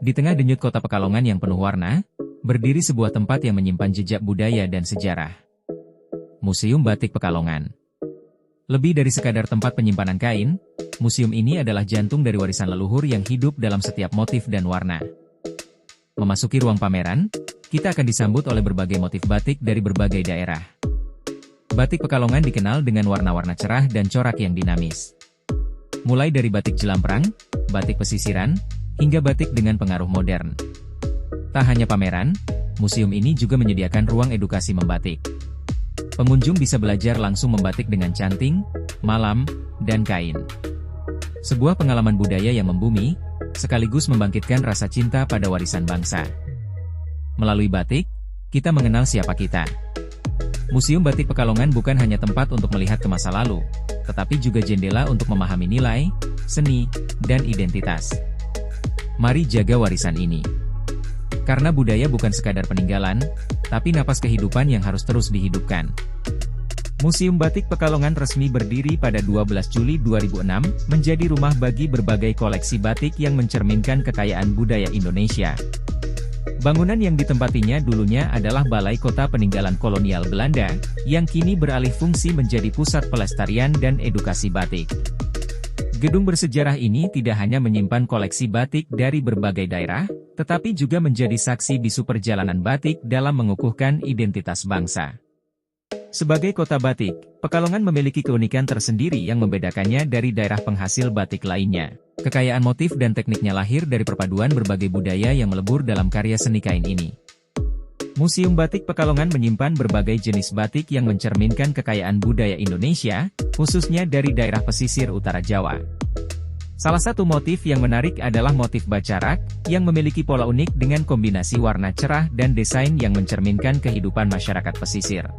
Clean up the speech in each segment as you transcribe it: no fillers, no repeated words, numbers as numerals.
Di tengah denyut kota Pekalongan yang penuh warna, berdiri sebuah tempat yang menyimpan jejak budaya dan sejarah. Museum Batik Pekalongan. Lebih dari sekadar tempat penyimpanan kain, museum ini adalah jantung dari warisan leluhur yang hidup dalam setiap motif dan warna. Memasuki ruang pameran, kita akan disambut oleh berbagai motif batik dari berbagai daerah. Batik Pekalongan dikenal dengan warna-warna cerah dan corak yang dinamis. Mulai dari batik jelamprang, batik pesisiran, hingga batik dengan pengaruh modern. Tak hanya pameran, museum ini juga menyediakan ruang edukasi membatik. Pengunjung bisa belajar langsung membatik dengan canting, malam, dan kain. Sebuah pengalaman budaya yang membumi, sekaligus membangkitkan rasa cinta pada warisan bangsa. Melalui batik, kita mengenal siapa kita. Museum Batik Pekalongan bukan hanya tempat untuk melihat ke masa lalu, tetapi juga jendela untuk memahami nilai, seni, dan identitas. Mari jaga warisan ini. Karena budaya bukan sekadar peninggalan, tapi napas kehidupan yang harus terus dihidupkan. Museum Batik Pekalongan resmi berdiri pada 12 Juli 2006, menjadi rumah bagi berbagai koleksi batik yang mencerminkan kekayaan budaya Indonesia. Bangunan yang ditempatinya dulunya adalah Balai Kota Peninggalan Kolonial Belanda, yang kini beralih fungsi menjadi pusat pelestarian dan edukasi batik. Gedung bersejarah ini tidak hanya menyimpan koleksi batik dari berbagai daerah, tetapi juga menjadi saksi bisu perjalanan batik dalam mengukuhkan identitas bangsa. Sebagai kota batik, Pekalongan memiliki keunikan tersendiri yang membedakannya dari daerah penghasil batik lainnya. Kekayaan motif dan tekniknya lahir dari perpaduan berbagai budaya yang melebur dalam karya seni kain ini. Museum Batik Pekalongan menyimpan berbagai jenis batik yang mencerminkan kekayaan budaya Indonesia, khususnya dari daerah pesisir utara Jawa. Salah satu motif yang menarik adalah motif bacarak, yang memiliki pola unik dengan kombinasi warna cerah dan desain yang mencerminkan kehidupan masyarakat pesisir.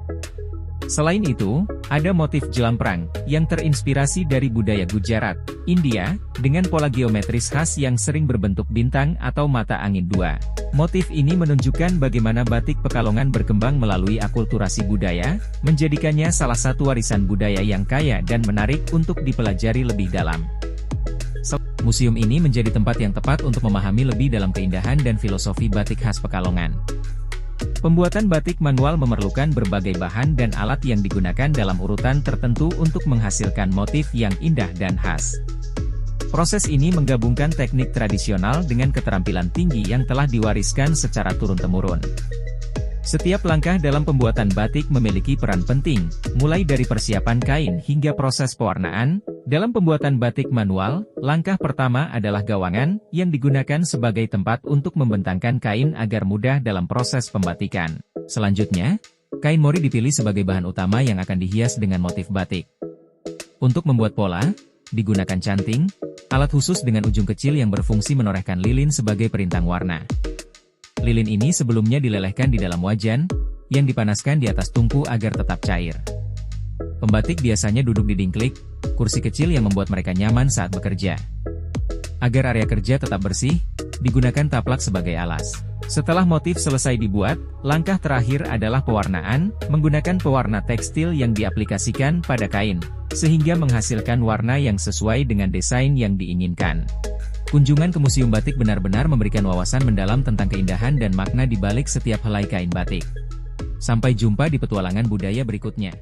Selain itu, ada motif jelamprang, yang terinspirasi dari budaya Gujarat, India, dengan pola geometris khas yang sering berbentuk bintang atau mata angin dua. Motif ini menunjukkan bagaimana batik Pekalongan berkembang melalui akulturasi budaya, menjadikannya salah satu warisan budaya yang kaya dan menarik untuk dipelajari lebih dalam. Museum ini menjadi tempat yang tepat untuk memahami lebih dalam keindahan dan filosofi batik khas Pekalongan. Pembuatan batik manual memerlukan berbagai bahan dan alat yang digunakan dalam urutan tertentu untuk menghasilkan motif yang indah dan khas. Proses ini menggabungkan teknik tradisional dengan keterampilan tinggi yang telah diwariskan secara turun-temurun. Setiap langkah dalam pembuatan batik memiliki peran penting, mulai dari persiapan kain hingga proses pewarnaan. Dalam pembuatan batik manual, langkah pertama adalah gawangan, yang digunakan sebagai tempat untuk membentangkan kain agar mudah dalam proses pembatikan. Selanjutnya, kain mori dipilih sebagai bahan utama yang akan dihias dengan motif batik. Untuk membuat pola, digunakan canting, alat khusus dengan ujung kecil yang berfungsi menorehkan lilin sebagai perintang warna. Lilin ini sebelumnya dilelehkan di dalam wajan, yang dipanaskan di atas tungku agar tetap cair. Pembatik biasanya duduk di dingklik, kursi kecil yang membuat mereka nyaman saat bekerja. Agar area kerja tetap bersih, digunakan taplak sebagai alas. Setelah motif selesai dibuat, langkah terakhir adalah pewarnaan, menggunakan pewarna tekstil yang diaplikasikan pada kain, sehingga menghasilkan warna yang sesuai dengan desain yang diinginkan. Kunjungan ke Museum Batik benar-benar memberikan wawasan mendalam tentang keindahan dan makna di balik setiap helai kain batik. Sampai jumpa di petualangan budaya berikutnya.